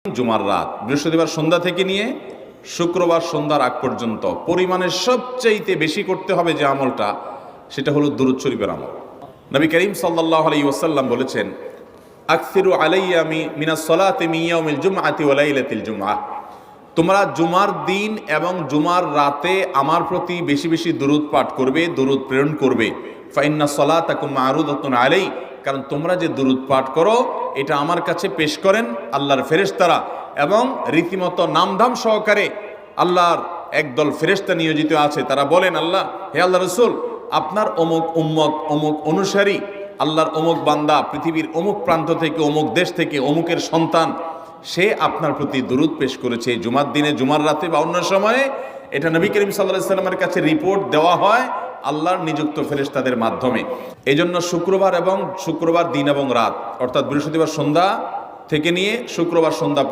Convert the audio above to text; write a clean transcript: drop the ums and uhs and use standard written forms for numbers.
জুমার রাত, বৃহস্পতিবার সন্ধ্যা থেকে নিয়ে শুক্রবার সন্ধ্যার আগ পর্যন্ত পরিমাণের সবচাইতে বেশি করতে হবে যে আমলটা, সেটা হলো দুরূদ শরীফের আমল। নবী করিম সাল্লাল্লাহু আলাইহি ওয়াসাল্লাম বলেছেন, আকসিরু আলাইয়া মিনাস সালাতি মিন ইয়াউমিল জুমআতি ওয়া লাইলাতিল জুমআহ, তোমরা জুমার দিন এবং জুমার রাতে আমার প্রতি বেশি বেশি দুরূদ পাঠ করবে, দুরূদ প্রেরণ করবে। ফা ইন্না সালাতাকুম মা'রুদাতুন আলাই, কারণ তোমরা যে দুরূদ পাঠ করো এটা আমার কাছে পেশ করেন আল্লাহর ফেরেশতারা, এবং রীতিমতো নামধাম সহকারে আল্লাহর একদল ফেরেশতা নিয়োজিত আছে। তারা বলেন, আল্লাহ, হে আল্লাহ রসুল, আপনার অমুক উম্মত, অমুক অনুসারী, আল্লাহর অমুক বান্দা পৃথিবীর অমুক প্রান্ত থেকে, অমুক দেশ থেকে, অমুকের সন্তান, সে আপনার প্রতি দুরূদ পেশ করেছে জুমার দিনে, জুমার রাতে বা অন্য সময়ে। এটা নবী করিম সাল্লাল্লাহু আলাইহি ওয়াসাল্লামের কাছে রিপোর্ট দেওয়া হয় আল্লাহর নিযুক্ত ফেরেশতাদের মাধ্যমে। এই জন্য শুক্রবার দিন এবং রাত, অর্থাৎ বৃহস্পতিবার সন্ধ্যা থেকে নিয়ে শুক্রবার সন্ধ্যা